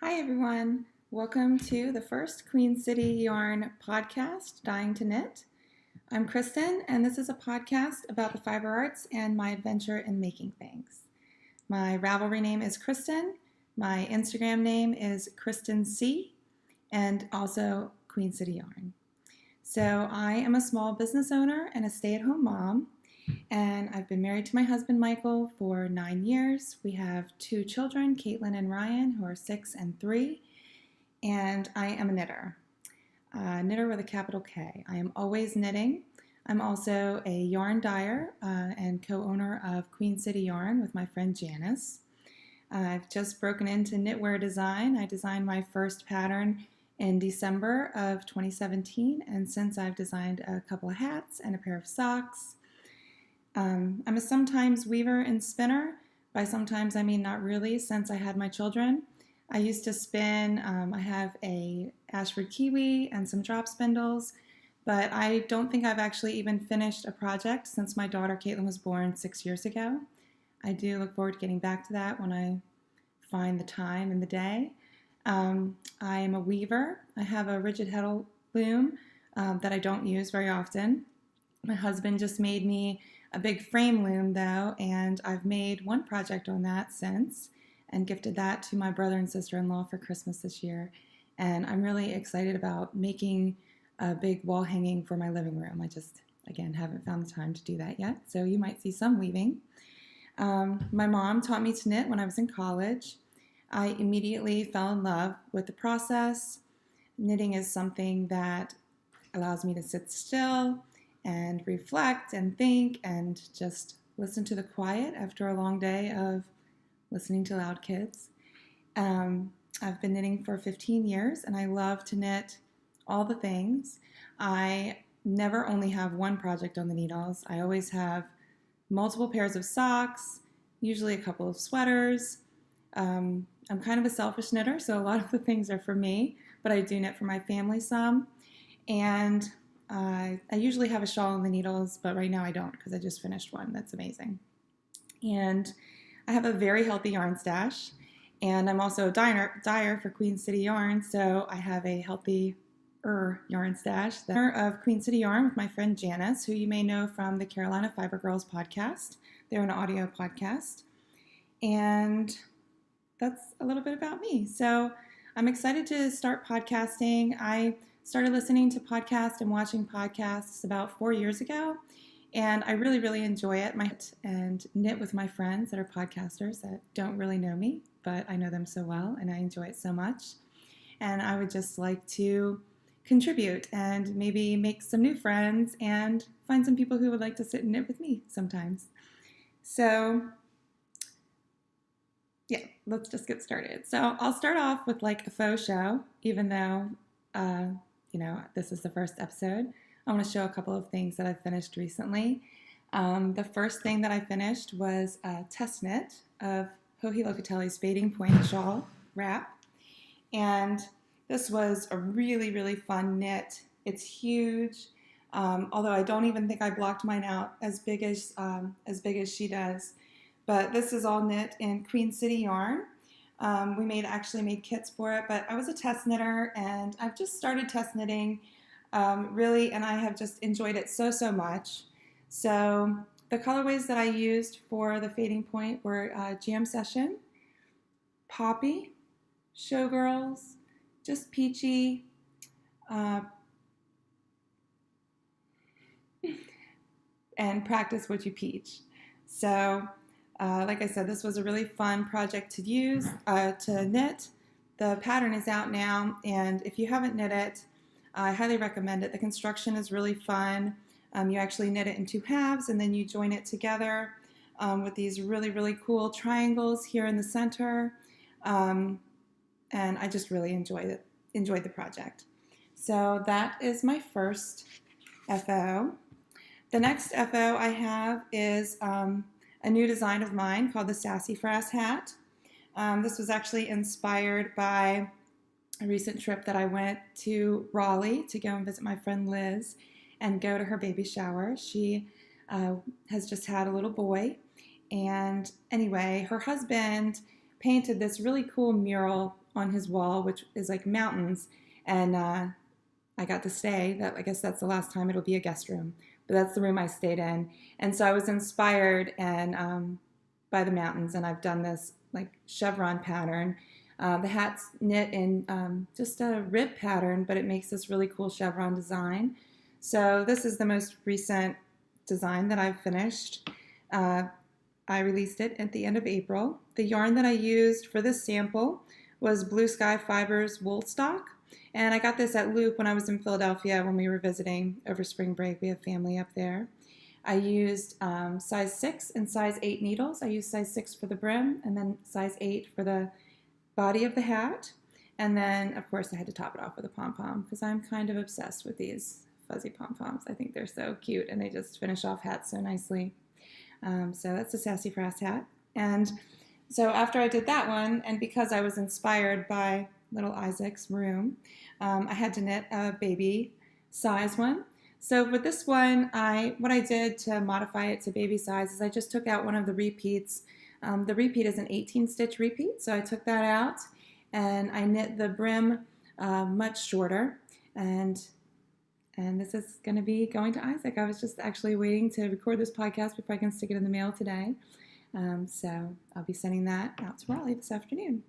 Hi everyone, welcome to the first Queen City Yarn podcast, Dying to Knit. I'm Kristen and this is a podcast about the fiber arts and my adventure in making things. My Ravelry name is Kristen, my Instagram name is Kristen C, and also Queen City Yarn. So I am a small business owner and a stay-at-home mom, and I've been married to my husband Michael for 9 years. We have 2 children, Caitlin and Ryan, who are 6 and 3, and I am a knitter. Knitter with a capital K. I am always knitting. I'm also a yarn dyer and co-owner of Queen City Yarn with my friend Janice. I've just broken into knitwear design. I designed my first pattern in December of 2017, and since I've designed a couple of hats and a pair of socks. I'm a sometimes weaver and spinner. By sometimes I mean not really, since I had my children. I used to spin. I have a Ashford kiwi and some drop spindles, but I don't think I've actually even finished a project since my daughter Caitlin was born 6 years ago. I do look forward to getting back to that when I find the time in the day. I am a weaver. I have a rigid heddle loom that I don't use very often. My husband just made me a big frame loom though, and I've made one project on that since and gifted that to my brother and sister-in-law for Christmas this year. And I'm really excited about making a big wall hanging for my living room. I just, again, haven't found the time to do that yet, so you might see some weaving. My mom taught me to knit when I was in college. I immediately fell in love with the process. Knitting is something that allows me to sit still and reflect and think and just listen to the quiet after a long day of listening to loud kids. I've been knitting for 15 years and I love to knit all the things. I never only have one project on the needles. I always have multiple pairs of socks, usually a couple of sweaters. I'm kind of a selfish knitter, so a lot of the things are for me, but I do knit for my family some. And I usually have a shawl on the needles, but right now I don't because I just finished one. That's amazing. And I have a very healthy yarn stash, and I'm also a dyer for Queen City Yarn, so I have a healthy yarn stash. The owner of Queen City Yarn with my friend Janice, who you may know from the Carolina Fiber Girls podcast. They're an audio podcast. And that's a little bit about me. So I'm excited to start podcasting. I started listening to podcasts and watching podcasts about 4 years ago, and I really, really enjoy it. And knit with my friends that are podcasters that don't really know me, but I know them so well, and I enjoy it so much. And I would just like to contribute and maybe make some new friends and find some people who would like to sit and knit with me sometimes. So yeah, let's just get started. So I'll start off with like a faux show, even though this is the first episode. I want to show a couple of things that I've finished recently. The first thing that I finished was a test knit of Joji Locatelli's Fading Point shawl wrap. And this was a really, really fun knit. It's huge, although I don't even think I blocked mine out as big as she does. But this is all knit in Queen City Yarn. We actually made kits for it, but I was a test knitter, and I've just started test knitting, really, and I have just enjoyed it so much. So the colorways that I used for the Fading Point were Jam Session, Poppy, Showgirls, Just Peachy, and Practice What You Peach. So like I said, this was a really fun project to use, to knit. The pattern is out now, and if you haven't knit it, I highly recommend it. The construction is really fun. You actually knit it in 2 halves, and then you join it together with these really, really cool triangles here in the center. And I just really enjoyed the project. So that is my first FO. The next FO I have is a new design of mine called the Sassafras hat. This was actually inspired by a recent trip that I went to Raleigh to go and visit my friend Liz and go to her baby shower. She has just had a little boy, and anyway, her husband painted this really cool mural on his wall, which is like mountains, and I got to stay. I guess that's the last time it'll be a guest room, but that's the room I stayed in. And so I was inspired and by the mountains, and I've done this like chevron pattern. The hat's knit in just a rib pattern, but it makes this really cool chevron design. So this is the most recent design that I've finished. I released it at the end of April. The yarn that I used for this sample was Blue Sky Fibers wool stock. And I got this at Loop when I was in Philadelphia when we were visiting over spring break. We have family up there. I used size 6 and size 8 needles. I used size 6 for the brim and then size 8 for the body of the hat. And then, of course, I had to top it off with a pom-pom because I'm kind of obsessed with these fuzzy pom-poms. I think they're so cute and they just finish off hats so nicely. So that's a Sassafras hat. And so after I did that one, and because I was inspired by little Isaac's room, I had to knit a baby size one. So with this one, what I did to modify it to baby size is I just took out one of the repeats. The repeat is an 18 stitch repeat, so I took that out and I knit the brim much shorter, and this is going to be going to Isaac. I was just actually waiting to record this podcast before I can stick it in the mail today. So I'll be sending that out to Raleigh this afternoon.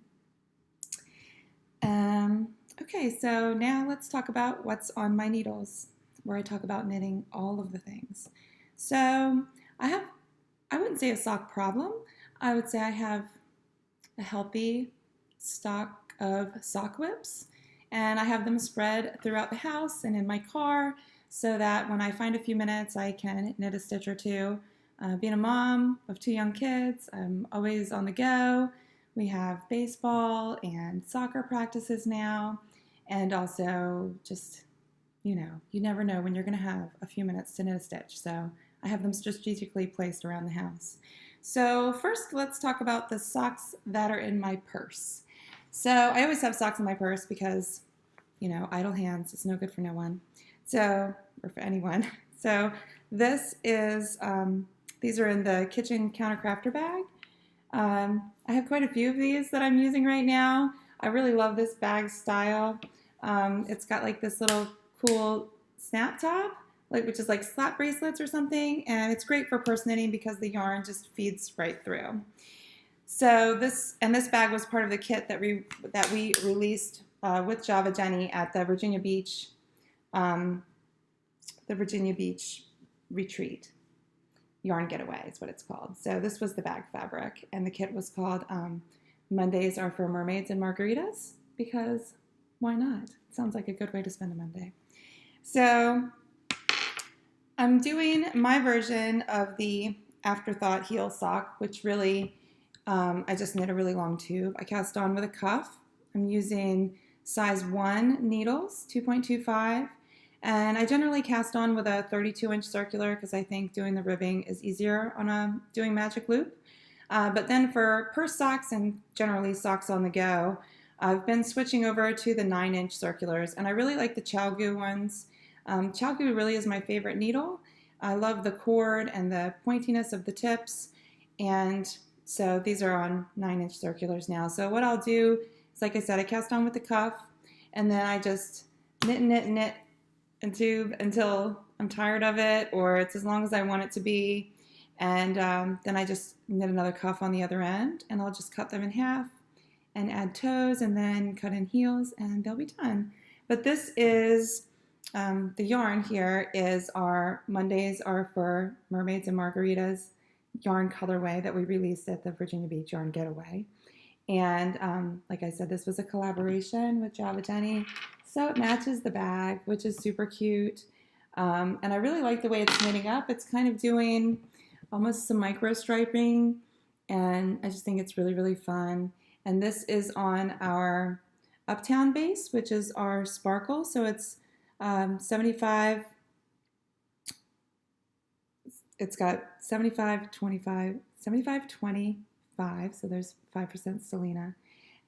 Okay, so now let's talk about what's on my needles, where I talk about knitting all of the things. So I wouldn't say a sock problem. I would say I have a healthy stock of sock whips, and I have them spread throughout the house and in my car so that when I find a few minutes, I can knit a stitch or two. Being a mom of 2 young kids, I'm always on the go. We have baseball and soccer practices now, and also just, you never know when you're going to have a few minutes to knit a stitch. So I have them strategically placed around the house. So first, let's talk about the socks that are in my purse. So I always have socks in my purse because, idle hands is no good for no one. Or for anyone. So this is, these are in the kitchen counter crafter bag. I have quite a few of these that I'm using right now. I really love this bag style. It's got like this little cool snap top, which is like slap bracelets or something, and it's great for purse knitting because the yarn just feeds right through. So this bag was part of the kit that we released with Java Jenny at the Virginia Beach retreat. Yarn Getaway is what it's called. So this was the bag fabric, and the kit was called Mondays are for Mermaids and Margaritas, because why not? Sounds like a good way to spend a Monday. So I'm doing my version of the Afterthought heel sock, which really, I just knit a really long tube. I cast on with a cuff. I'm using size 1 needles, 2.25. And I generally cast on with a 32-inch circular because I think doing the ribbing is easier on doing magic loop. But then for purse socks and generally socks on the go, I've been switching over to the 9-inch circulars, and I really like the Chalgu ones. Chalgu really is my favorite needle. I love the cord and the pointiness of the tips, and so these are on 9-inch circulars now. So what I'll do is, like I said, I cast on with the cuff, and then I just knit and tube until I'm tired of it, or it's as long as I want it to be, and then I just knit another cuff on the other end, and I'll just cut them in half and add toes and then cut in heels, and they'll be done. But this is, the yarn here is our Mondays are for Mermaids and Margaritas yarn colorway that we released at the Virginia Beach Yarn Getaway. And like I said, this was a collaboration with Java Jenny, so it matches the bag, which is super cute. And I really like the way it's knitting up. It's kind of doing almost some micro striping, and I just think it's really, really fun. And this is on our Uptown base, which is our sparkle. So it's 75, it's got 75, 25, 75, 25, so there's 5% Selena.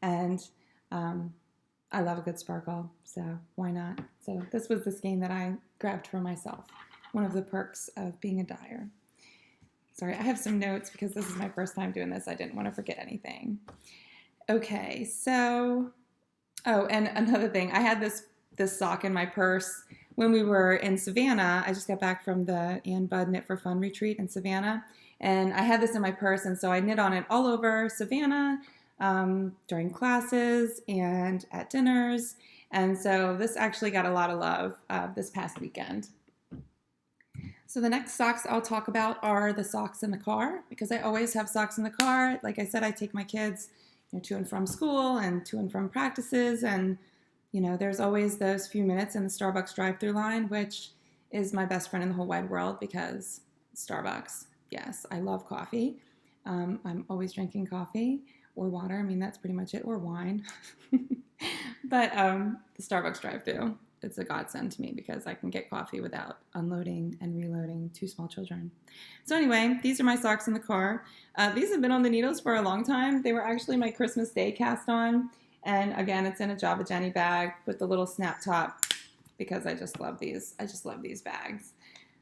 And I love a good sparkle, so why not? So this was the skein that I grabbed for myself, one of the perks of being a dyer. Sorry, I have some notes because this is my first time doing this. I didn't want to forget anything. Okay, so Oh, and another thing, I had this sock in my purse when we were in Savannah. I just got back from the Ann Bud Knit for Fun retreat in Savannah, and I had this in my purse, and so I knit on it all over Savannah during classes and at dinners, and so this actually got a lot of love this past weekend. So the next socks I'll talk about are the socks in the car, because I always have socks in the car. Like I said, I take my kids, to and from school and to and from practices, and there's always those few minutes in the Starbucks drive-through line, which is my best friend in the whole wide world, because Starbucks, yes, I love coffee. I'm always drinking coffee or water. I mean, that's pretty much it, or wine. But the Starbucks drive-through, it's a godsend to me because I can get coffee without unloading and reloading two small children. So anyway, these are my socks in the car. These have been on the needles for a long time. They were actually my Christmas Day cast on. And again, it's in a Java Jenny bag with the little snap top, because I just love these. I just love these bags.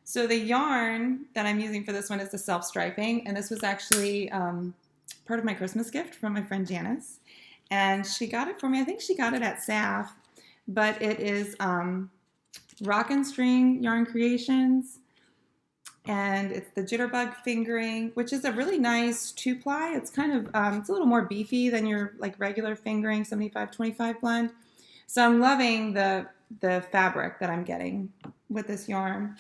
So the yarn that I'm using for this one is the self-striping. And this was actually part of my Christmas gift from my friend Janice. And she got it for me. I think she got it at SAF. But it is Rock and String Yarn Creations, and it's the Jitterbug fingering, which is a really nice 2-ply. It's kind of it's a little more beefy than your like regular fingering 75-25 blend. So I'm loving the fabric that I'm getting with this yarn.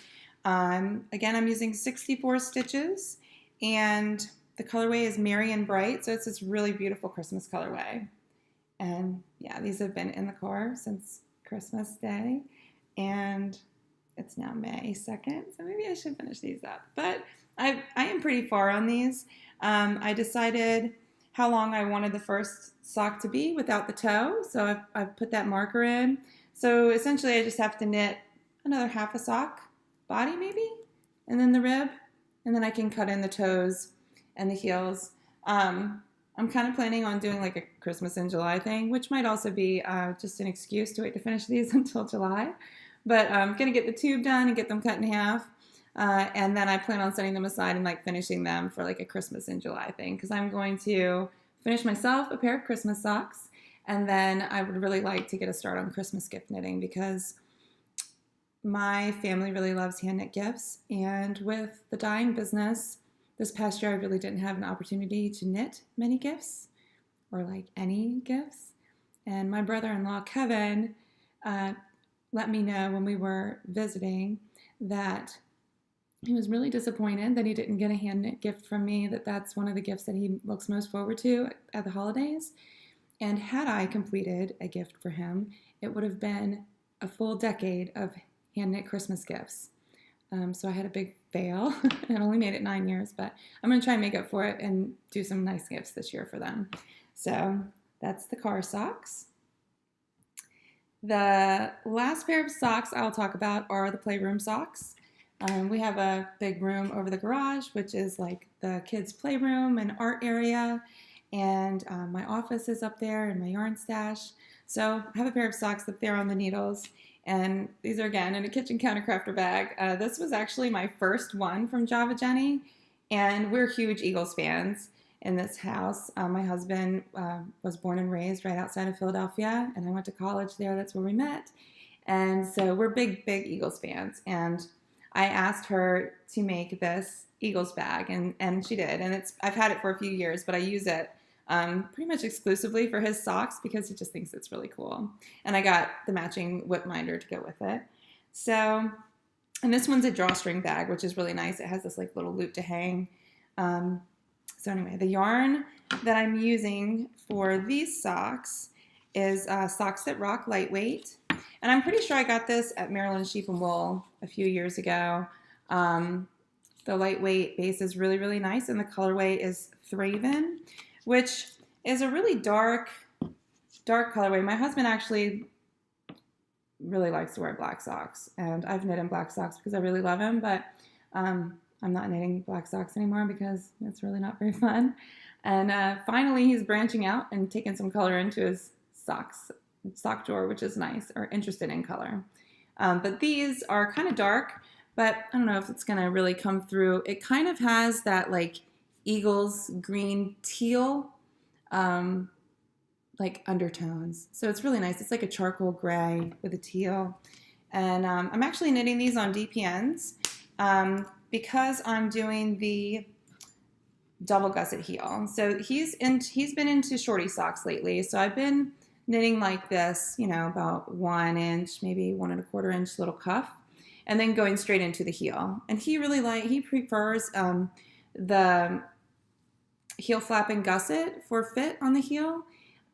Again, I'm using 64 stitches, and the colorway is Merry and Bright, so it's this really beautiful Christmas colorway. And yeah, these have been in the car since Christmas Day, and it's now May 2nd, so maybe I should finish these up. But I am pretty far on these. I decided how long I wanted the first sock to be without the toe, so I've put that marker in. So essentially I just have to knit another half a sock, body maybe, and then the rib, and then I can cut in the toes and the heels. I'm kind of planning on doing like a Christmas in July thing, which might also be just an excuse to wait to finish these until July. But I'm going to get the tube done and get them cut in half. And then I plan on setting them aside and like finishing them for like a Christmas in July thing, because I'm going to finish myself a pair of Christmas socks. And then I would really like to get a start on Christmas gift knitting, because my family really loves hand knit gifts. And with the dyeing business, this past year, I really didn't have an opportunity to knit many gifts, or like any gifts. And my brother-in-law, Kevin, let me know when we were visiting that he was really disappointed that he didn't get a hand knit gift from me, that's one of the gifts that he looks most forward to at the holidays. And had I completed a gift for him, it would have been a full decade of hand knit Christmas gifts. So I had a big fail. I only made it 9 years, but I'm going to try and make up for it and do some nice gifts this year for them. So that's the car socks. The last pair of socks I'll talk about are the Playroom Socks. We have a big room over the garage, which is like the kids' playroom and art area. And my office is up there and my yarn stash. So I have a pair of socks up there on the needles. And these are, again, in a kitchen countercrafter bag. This was actually my first one from Java Jenny, and we're huge Eagles fans in this house. My husband was born and raised right outside of Philadelphia, and I went to college there. That's where we met. And so we're big Eagles fans. And I asked her to make this Eagles bag, and she did. And I've had it for a few years, but I use it pretty much exclusively for his socks, because he just thinks it's really cool. And I got the matching whip minder to go with it. So, and this one's a drawstring bag, which is really nice. It has this like little loop to hang. So anyway, the yarn that I'm using for these socks is Socks That Rock Lightweight. And I'm pretty sure I got this at Maryland Sheep and Wool a few years ago. The lightweight base is really nice, and the colorway is Thraven, which is a really dark colorway. My husband actually really likes to wear black socks, and I've knit in black socks because I really love him, but I'm not knitting black socks anymore because it's really not very fun. And finally, he's branching out and taking some color into his sock drawer, which is nice, or interested in color. But these are kind of dark, but I don't know if it's going to really come through. It kind of has that like Eagles green teal like undertones. So it's really nice. It's like a charcoal gray with a teal. And I'm actually knitting these on DPNs because I'm doing the double gusset heel. So he's been into shorty socks lately. So I've been knitting like this, you know, about 1 inch, maybe 1 1/4 inch little cuff, and then going straight into the heel. And he prefers the heel flap and gusset for fit on the heel.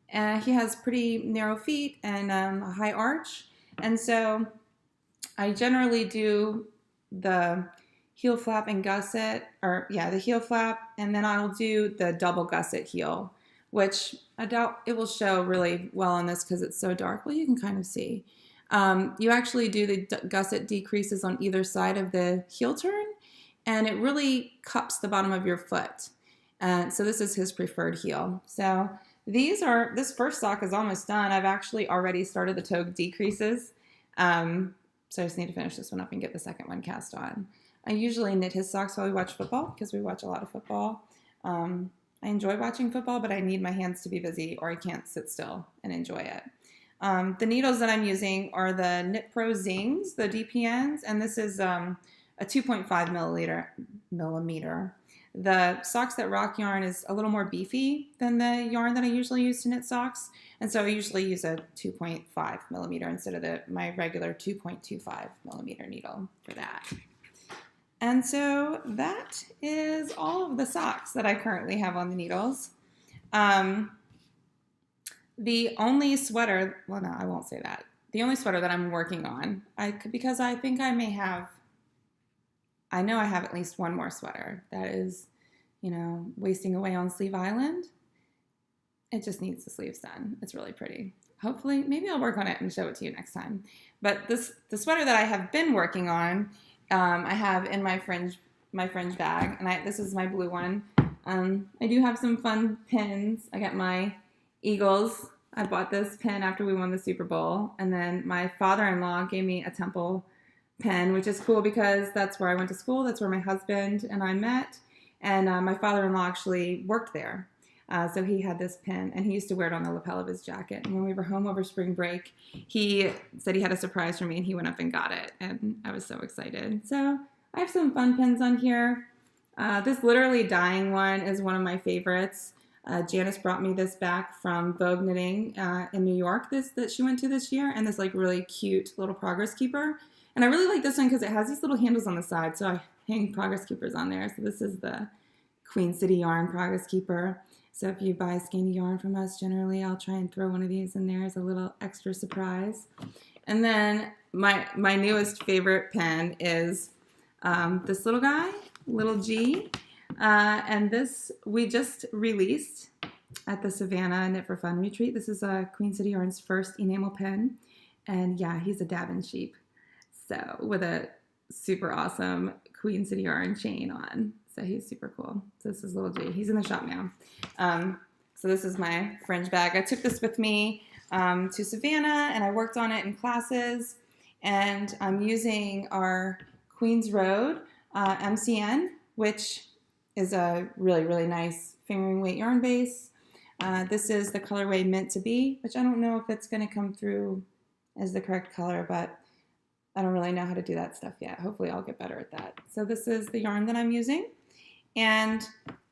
He has pretty narrow feet and a high arch. And so I generally do the heel flap and gusset, the heel flap, and then I'll do the double gusset heel, which I doubt it will show really well on this because it's so dark. Well, you can kind of see. You actually do the gusset decreases on either side of the heel turn, and it really cups the bottom of your foot. So this is his preferred heel. So this first sock is almost done. I've actually already started the toe decreases. So I just need to finish this one up and get the second one cast on. I usually knit his socks while we watch football because we watch a lot of football. I enjoy watching football, but I need my hands to be busy or I can't sit still and enjoy it. The needles that I'm using are the Knit Pro Zings, the DPNs, and this is a 2.5 millimeter. The Socks That Rock yarn is a little more beefy than the yarn that I usually use to knit socks, and so I usually use a 2.5 millimeter instead of my regular 2.25 millimeter needle for that. And so that is all of the socks that I currently have on the needles. The only sweater, well, no, I won't say that. The only sweater that I'm working on, because I think I may have, I know I have at least one more sweater that is, wasting away on Sleeve Island. It just needs the sleeves done. It's really pretty. Hopefully, maybe I'll work on it and show it to you next time. But the sweater that I have been working on, I have in my fringe bag, and this is my blue one. I do have some fun pins. I got my Eagles. I bought this pin after we won the Super Bowl, and then my father-in-law gave me a Temple pin, which is cool because that's where I went to school. That's where my husband and I met, and my father-in-law actually worked there. So he had this pin, and he used to wear it on the lapel of his jacket. And when we were home over spring break, he said he had a surprise for me, and he went up and got it, and I was so excited. So I have some fun pins on here. This literally dying one is one of my favorites. Janice brought me this back from Vogue Knitting in New York that she went to this year, and this like really cute little progress keeper. And I really like this one because it has these little handles on the side, so I hang progress keepers on there. So this is the Queen City Yarn progress keeper. So if you buy skeiny yarn from us, generally I'll try and throw one of these in there as a little extra surprise. And then my newest favorite pen is this little guy, little G. And this we just released at the Savannah Knit for Fun retreat. This is Queen City Yarn's first enamel pen. And yeah, he's a dabbing sheep. So with a super awesome Queen City Yarn chain on. So he's super cool. So this is little G. He's in the shop now. So this is my fringe bag. I took this with me to Savannah, and I worked on it in classes. And I'm using our Queen's Road MCN, which is a really, really nice fingering weight yarn base. This is the colorway Meant to Be, which I don't know if it's going to come through as the correct color, but I don't really know how to do that stuff yet. Hopefully I'll get better at that. So this is the yarn that I'm using. And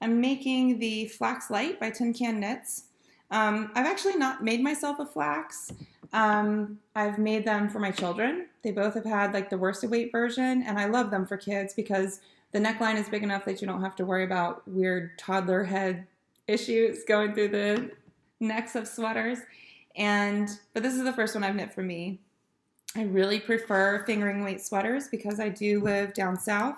I'm making the Flax Light by Tin Can Knits. I've actually not made myself a flax. I've made them for my children. They both have had like the worsted weight version, and I love them for kids because the neckline is big enough that you don't have to worry about weird toddler head issues going through the necks of sweaters. But this is the first one I've knit for me. I really prefer fingering weight sweaters because I do live down south.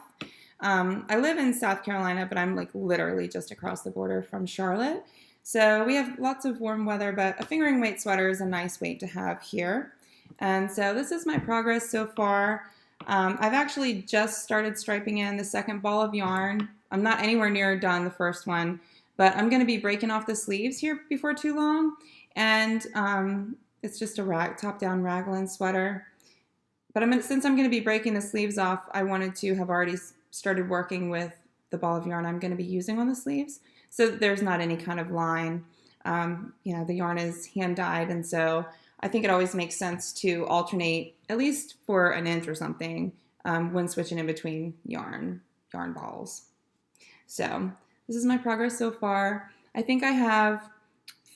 I live in South Carolina, but I'm like literally just across the border from Charlotte. So we have lots of warm weather, but a fingering weight sweater is a nice weight to have here. And so this is my progress so far. I've actually just started striping in the second ball of yarn. I'm not anywhere near done the first one, but I'm going to be breaking off the sleeves here before too long. And it's just a top-down raglan sweater. But since I'm going to be breaking the sleeves off, I wanted to have already started working with the ball of yarn I'm going to be using on the sleeves, so that there's not any kind of line The yarn is hand dyed, and so I think it always makes sense to alternate at least for an inch or something when switching in between yarn balls. So this is my progress so far. I think I have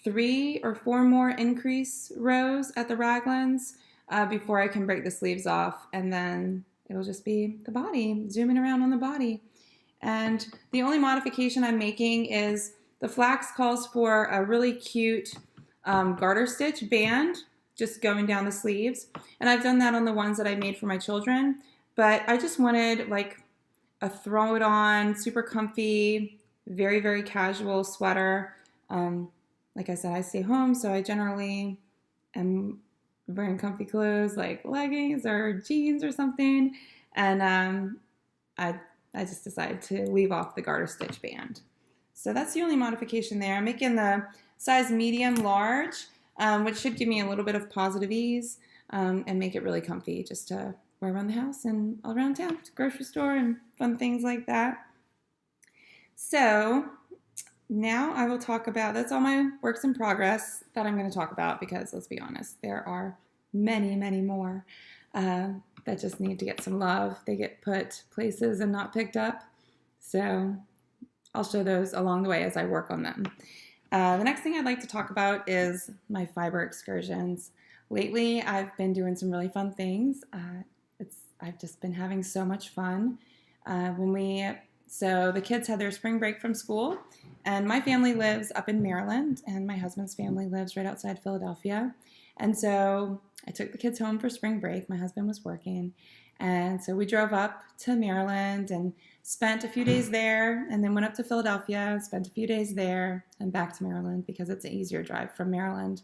3 or 4 more increase rows at the raglans before I can break the sleeves off, and then it'll just be the body, zooming around on the body. And the only modification I'm making is the flax calls for a really cute garter stitch band just going down the sleeves, and I've done that on the ones that I made for my children, but I just wanted like a throw it on, super comfy, very, very casual sweater. Like I said, I stay home, so I generally am wearing comfy clothes like leggings or jeans or something, and I just decided to leave off the garter stitch band. So that's the only modification there. I'm making the size medium large, which should give me a little bit of positive ease and make it really comfy just to wear around the house and all around town, to grocery store and fun things like that. So now I will talk about, that's all my works in progress that I'm going to talk about, because let's be honest, there are many, many more that just need to get some love. They get put places and not picked up. So I'll show those along the way as I work on them. The next thing I'd like to talk about is my fiber excursions. Lately, I've been doing some really fun things. I've just been having so much fun. So the kids had their spring break from school, and my family lives up in Maryland, and my husband's family lives right outside Philadelphia. And so I took the kids home for spring break. My husband was working, and so we drove up to Maryland and spent a few days there, and then went up to Philadelphia, spent a few days there, and back to Maryland, because it's an easier drive from Maryland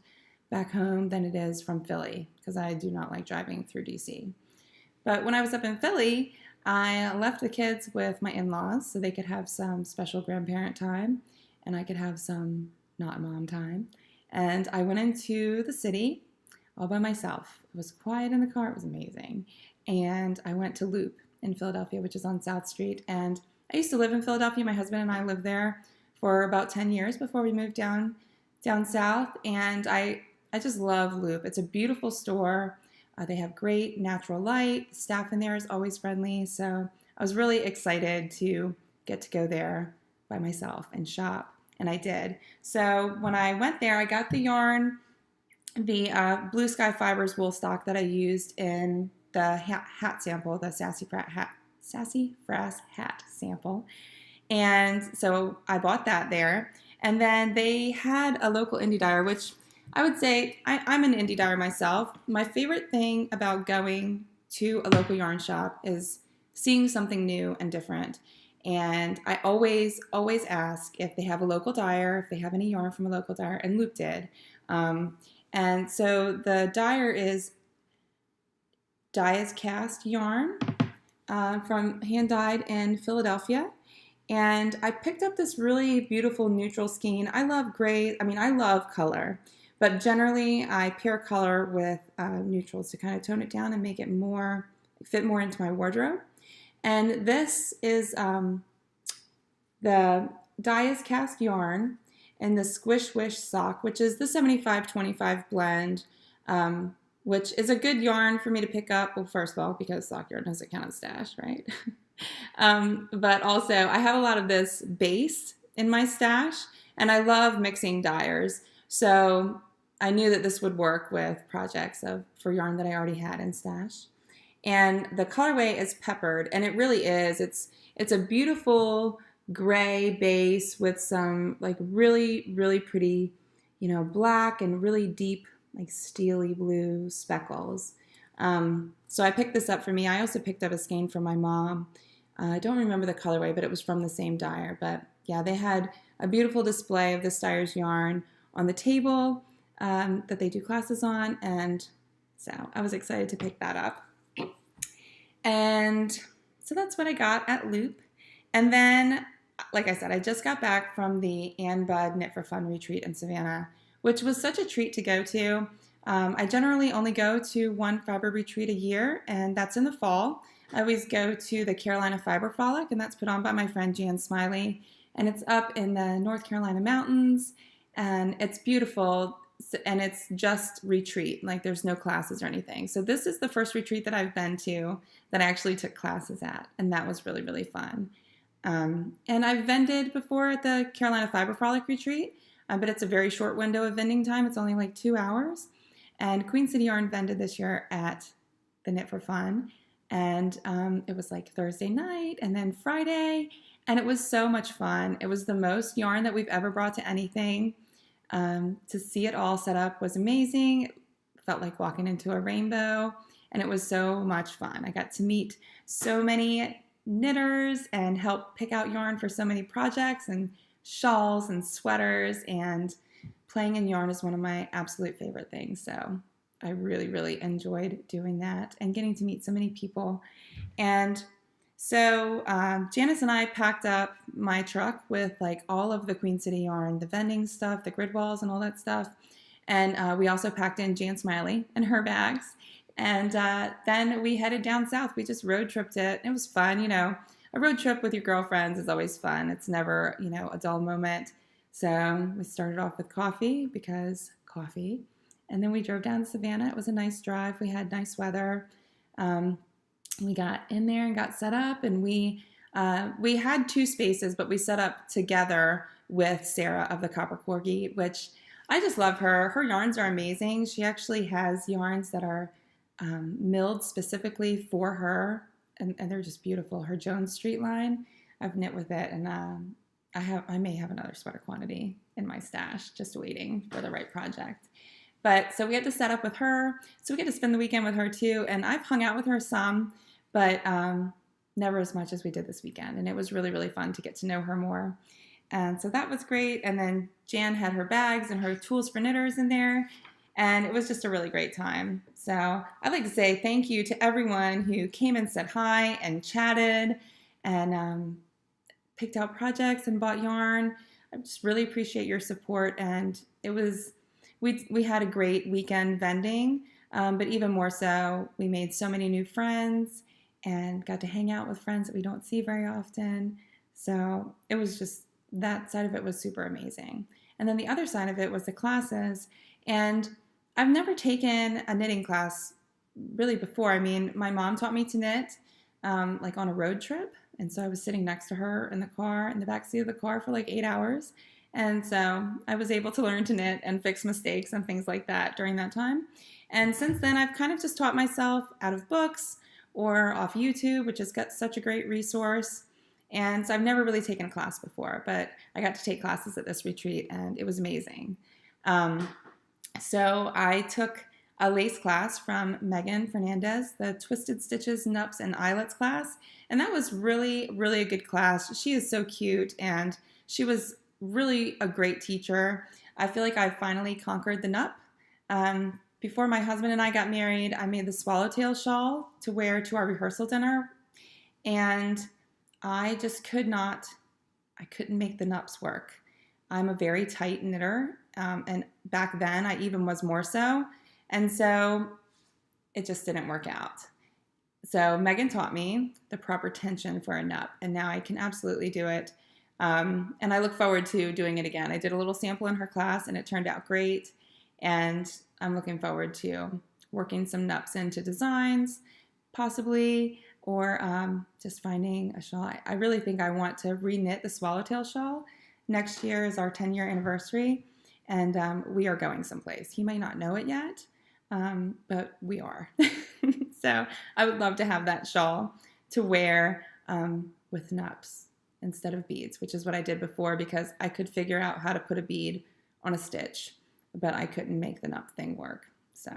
back home than it is from Philly, because I do not like driving through DC. But when I was up in Philly, I left the kids with my in-laws so they could have some special grandparent time, and I could have some not mom time. And I went into the city all by myself. It was quiet in the car. It was amazing. And I went to Loop in Philadelphia, which is on South Street. And I used to live in Philadelphia. My husband and I lived there for about 10 years before we moved down south. And I just love Loop. It's a beautiful store. They have great natural light. The staff in there is always friendly. So I was really excited to get to go there by myself and shop. And I did. So when I went there, I got the yarn, the Blue Sky Fibers wool stock that I used in the hat sample, the Sassafras hat sample. And so I bought that there. And then they had a local indie dyer, which I would say I'm an indie dyer myself. My favorite thing about going to a local yarn shop is seeing something new and different. And I always ask if they have a local dyer, if they have any yarn from a local dyer, and Loop did. And so the dyer is Dyes Cast yarn from hand dyed in Philadelphia. And I picked up this really beautiful neutral skein. I love gray. I love color. But generally, I pair color with neutrals to kind of tone it down and make it fit more into my wardrobe. And this is the Dyes Cast yarn and the Squish Wish sock, which is the 75-25 blend, which is a good yarn for me to pick up. Well, first of all, because sock yarn doesn't count as stash, right? But also, I have a lot of this base in my stash, and I love mixing dyers. So I knew that this would work with projects for yarn that I already had in stash. And the colorway is peppered, and it really is. It's a beautiful gray base with some like really, really pretty, black and really deep like steely blue speckles. So I picked this up for me. I also picked up a skein for my mom. I don't remember the colorway, but it was from the same dyer. But yeah, they had a beautiful display of this dyer's yarn on the table that they do classes on, and so I was excited to pick that up. And so that's what I got at Loop. And then, like I said, I just got back from the Ann Budd Knit for Fun retreat in Savannah, which was such a treat to go to. I generally only go to one fiber retreat a year, and that's in the fall. I always go to the Carolina Fiber Frolic, and that's put on by my friend Jan Smiley, and it's up in the North Carolina mountains. and it's beautiful. And it's just retreat, like there's no classes or anything. So this is the first retreat that I've been to that I actually took classes at, and that was really, really fun. And I've vended before at the Carolina Fiber Frolic retreat, but it's a very short window of vending time. It's only like 2 hours. And Queen City Yarn vended this year at the Knit for Fun, and it was like Thursday night and then Friday, and it was so much fun. It was the most yarn that we've ever brought to anything. To see it all set up was amazing. It felt like walking into a rainbow, and it was so much fun. I got to meet so many knitters and help pick out yarn for so many projects and shawls and sweaters, and playing in yarn is one of my absolute favorite things. So I really, really enjoyed doing that and getting to meet so many people. And so Janice and I packed up my truck with like all of the Queen City yarn, the vending stuff, the grid walls, and all that stuff. And we also packed in Jan Smiley and her bags. And then we headed down south. We just road tripped it. It was fun. You know, a road trip with your girlfriends is always fun. It's never, you know, a dull moment. So we started off with coffee because coffee. And then we drove down to Savannah. It was a nice drive. We had nice weather. We got in there and got set up, and we had 2 spaces, but we set up together with Sarah of the Copper Corgi, which I just love her. Her yarns are amazing. She actually has yarns that are milled specifically for her, and they're just beautiful. Her Jones Street line, I've knit with it, and I may have another sweater quantity in my stash just waiting for the right project. But so we had to set up with her. So we get to spend the weekend with her too. And I've hung out with her some, but never as much as we did this weekend. And it was really, really fun to get to know her more. And so that was great. And then Jan had her bags and her tools for knitters in there. And it was just a really great time. So I'd like to say thank you to everyone who came and said hi and chatted and picked out projects and bought yarn. I just really appreciate your support. And it was... We had a great weekend vending, but even more so, we made so many new friends and got to hang out with friends that we don't see very often. So it was just, that side of it was super amazing. And then the other side of it was the classes. And I've never taken a knitting class really before. I mean, my mom taught me to knit like on a road trip. And so I was sitting next to her in the car, in the backseat of the car for like 8 hours. And so I was able to learn to knit and fix mistakes and things like that during that time. And since then, I've kind of just taught myself out of books or off YouTube, which has got such a great resource. And so I've never really taken a class before, but I got to take classes at this retreat, and it was amazing. So I took a lace class from Megan Fernandez, the Twisted Stitches, Nups, and Eyelets class. And that was really, really a good class. She is so cute, and she was really a great teacher. I feel like I finally conquered the nup. Before my husband and I got married, I made the swallowtail shawl to wear to our rehearsal dinner, and I just couldn't make the nups work. I'm a very tight knitter, and back then I even was more so, and so it just didn't work out. So Megan taught me the proper tension for a nup, and now I can absolutely do it. And I look forward to doing it again. I did a little sample in her class, and it turned out great. And I'm looking forward to working some nups into designs, possibly, or just finding a shawl. I really think I want to re-knit the swallowtail shawl. Next year is our 10-year anniversary, and we are going someplace. He may not know it yet, but we are. So I would love to have that shawl to wear with nups instead of beads, which is what I did before, because I could figure out how to put a bead on a stitch, but I couldn't make the nup thing work. So,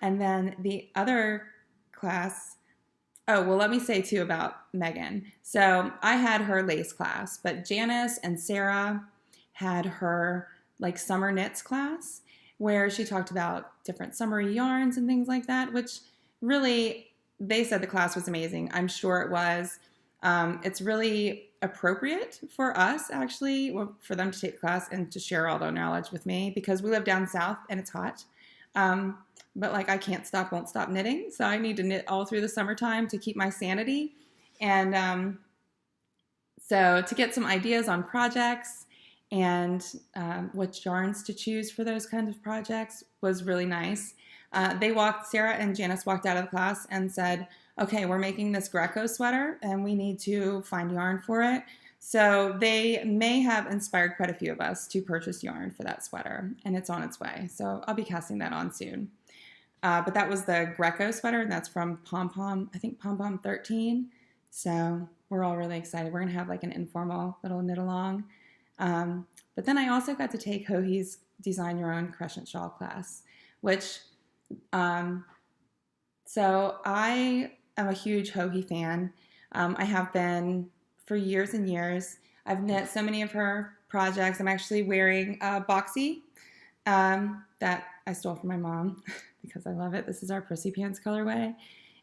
and then the other class, oh, well, let me say too about Megan. So I had her lace class, but Janice and Sarah had her like summer knits class, where she talked about different summery yarns and things like that, which really, they said the class was amazing. I'm sure it was. It's really appropriate for us, actually, for them to take the class and to share all their knowledge with me, because we live down south and it's hot. But like, I can't stop, won't stop knitting. So I need to knit all through the summertime to keep my sanity. And so to get some ideas on projects and which yarns to choose for those kinds of projects was really nice. Sarah and Janice walked out of the class and said, okay, we're making this Greco sweater and we need to find yarn for it. So they may have inspired quite a few of us to purchase yarn for that sweater, and it's on its way. So I'll be casting that on soon. But that was the Greco sweater, and that's from Pom Pom, I think Pom Pom 13. So we're all really excited. We're going to have like an informal little knit along. But then I also got to take Hoheys Design Your Own Crescent Shawl class, which, so I am a huge Hohey fan. I have been for years and years. I've knit so many of her projects. I'm actually wearing a boxy that I stole from my mom because I love it. This is our Prissy Pants colorway,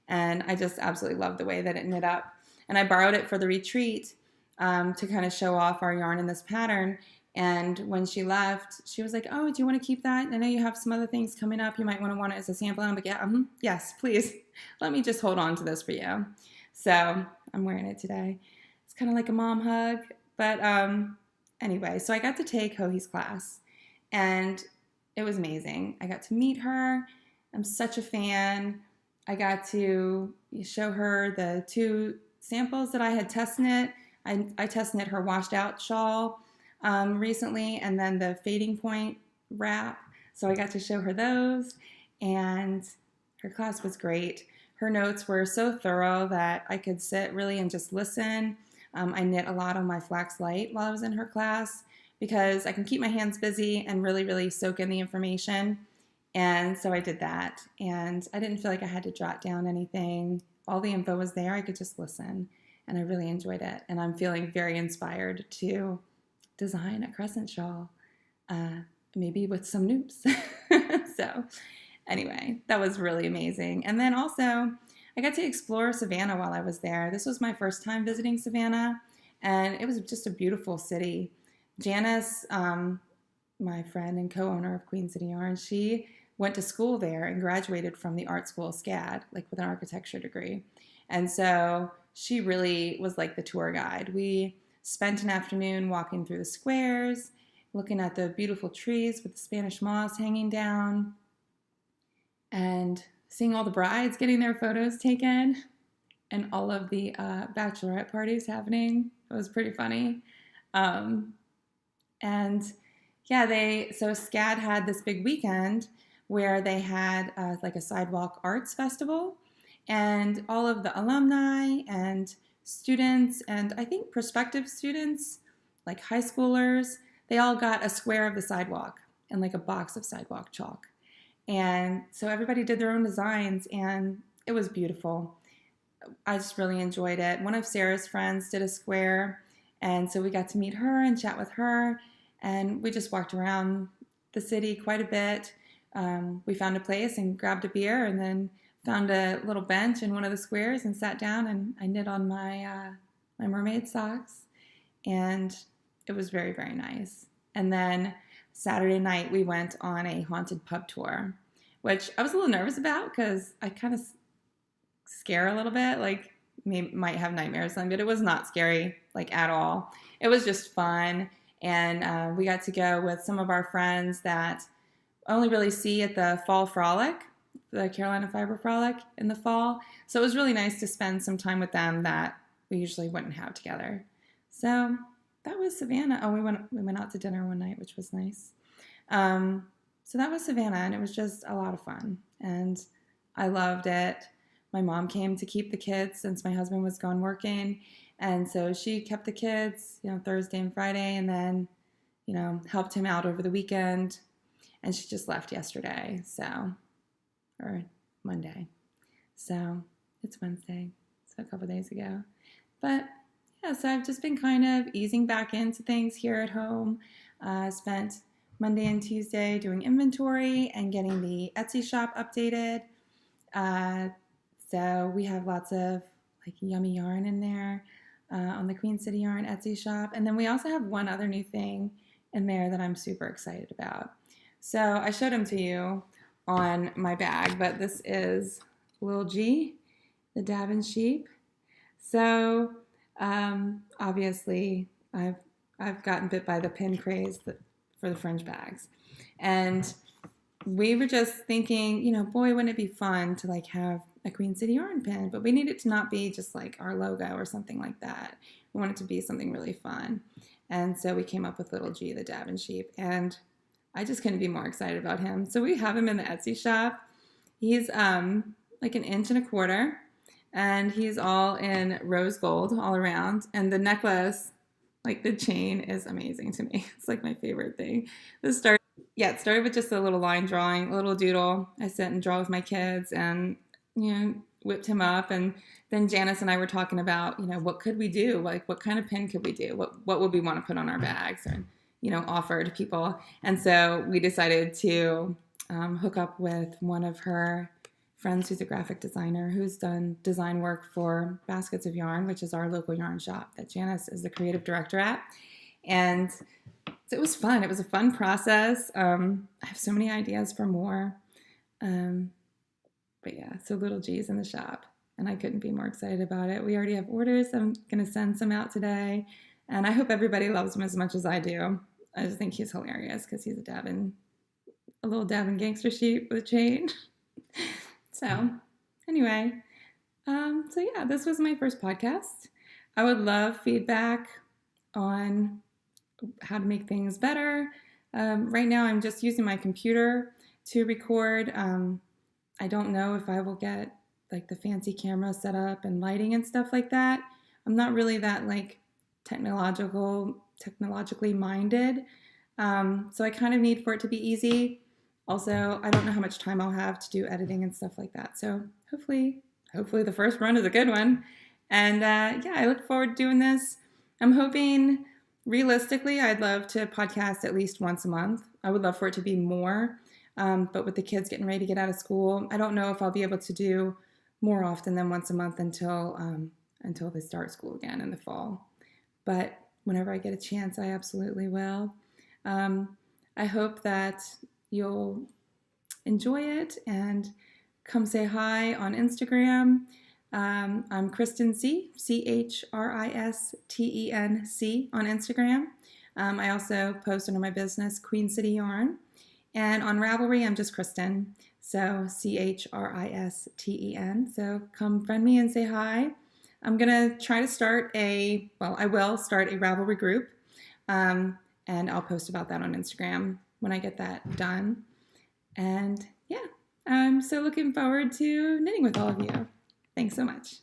and I just absolutely love the way that it knit up. And I borrowed it for the retreat to kind of show off our yarn in this pattern. And when she left, she was like, oh, do you want to keep that? I know you have some other things coming up. You might want it as a sample. And I'm like, yeah, yes, please. Let me just hold on to this for you. So I'm wearing it today. It's kind of like a mom hug. But anyway, so I got to take Hohey's class, and it was amazing. I got to meet her. I'm such a fan. I got to show her the 2 samples that I had test knit. I test knit her washed out shawl recently, and then the fading point wrap. So I got to show her those, and her class was great. Her notes were so thorough that I could sit really and just listen. I knit a lot on my flax light while I was in her class because I can keep my hands busy and really, really soak in the information. And so I did that, and I didn't feel like I had to jot down anything. All the info was there. I could just listen, and I really enjoyed it. And I'm feeling very inspired to design a crescent shawl, maybe with some noops. So anyway, that was really amazing. And then also, I got to explore Savannah while I was there. This was my first time visiting Savannah, and it was just a beautiful city. Janice, my friend and co-owner of Queen City Yarn, she went to school there and graduated from the art school SCAD, like with an architecture degree. And so she really was like the tour guide. We spent an afternoon walking through the squares, looking at the beautiful trees with the Spanish moss hanging down, and seeing all the brides getting their photos taken, and all of the bachelorette parties happening. It was pretty funny. And yeah, so SCAD had this big weekend where they had like a sidewalk arts festival, and all of the alumni and students, and I think prospective students, like high schoolers, they all got a square of the sidewalk and like a box of sidewalk chalk. And so everybody did their own designs, and it was beautiful. I just really enjoyed it. One of Sarah's friends did a square, and so we got to meet her and chat with her, and we just walked around the city quite a bit. We found a place and grabbed a beer, and then found a little bench in one of the squares and sat down, and I knit on my my mermaid socks, and it was very, very nice. And then Saturday night we went on a haunted pub tour, which I was a little nervous about because I kind of scare a little bit, like might have nightmares, but it was not scary like at all. It was just fun, and we got to go with some of our friends that only really see at the Fall Frolic, the Carolina Fiber Frolic in the fall. So it was really nice to spend some time with them that we usually wouldn't have together. So that was Savannah. Oh, we went out to dinner one night, which was nice. So that was Savannah, and it was just a lot of fun, and I loved it. My mom came to keep the kids since my husband was gone working, and so she kept the kids, Thursday and Friday, and then, helped him out over the weekend, and she just left yesterday, or Monday. So it's Wednesday, so a couple days ago. But yeah, so I've just been kind of easing back into things here at home. Spent Monday and Tuesday doing inventory and getting the Etsy shop updated. So we have lots of like yummy yarn in there on the Queen City Yarn Etsy shop. And then we also have one other new thing in there that I'm super excited about. So I showed them to you on my bag, but this is Lil G, the Davin sheep. So obviously I've I've gotten bit by the pin craze for the fringe bags. And we were just thinking, boy, wouldn't it be fun to like have a Queen City yarn pin, but we need it to not be just like our logo or something like that. We want it to be something really fun. And so we came up with Little G, the Davin sheep, and I just couldn't be more excited about him. So we have him in the Etsy shop. He's like 1.25 inches, and he's all in rose gold all around. And the necklace, like the chain, is amazing to me. It's like my favorite thing. It started with just a little line drawing, a little doodle. I sit and draw with my kids and, whipped him up. And then Janice and I were talking about, what could we do? Like, what kind of pin could we do? What would we want to put on our bags or, offer to people? And so we decided to hook up with one of her friends who's a graphic designer who's done design work for Baskets of Yarn, which is our local yarn shop that Janice is the creative director at. And so it was fun. It was a fun process. I have so many ideas for more. But yeah, so Little G's in the shop, and I couldn't be more excited about it. We already have orders. I'm going to send some out today, and I hope everybody loves him as much as I do. I just think he's hilarious because he's a little Davin gangster sheep with a chain. So anyway, so yeah, this was my first podcast. I would love feedback on how to make things better. Right now I'm just using my computer to record. I don't know if I will get like the fancy camera set up and lighting and stuff like that. I'm not really that like technologically minded. So I kind of need for it to be easy. Also, I don't know how much time I'll have to do editing and stuff like that. So hopefully the first run is a good one. And yeah, I look forward to doing this. I'm hoping, realistically, I'd love to podcast at least once a month. I would love for it to be more. But with the kids getting ready to get out of school, I don't know if I'll be able to do more often than once a month until they start school again in the fall. But whenever I get a chance, I absolutely will. I hope that you'll enjoy it and come say hi on Instagram. I'm Kristen C, ChristenC on Instagram. I also post under my business, Queen City Yarn. And on Ravelry, I'm just Kristen, so Christen. So come friend me and say hi. I'm going to try to I will start a Ravelry group, and I'll post about that on Instagram when I get that done. And yeah, I'm so looking forward to knitting with all of you. Thanks so much.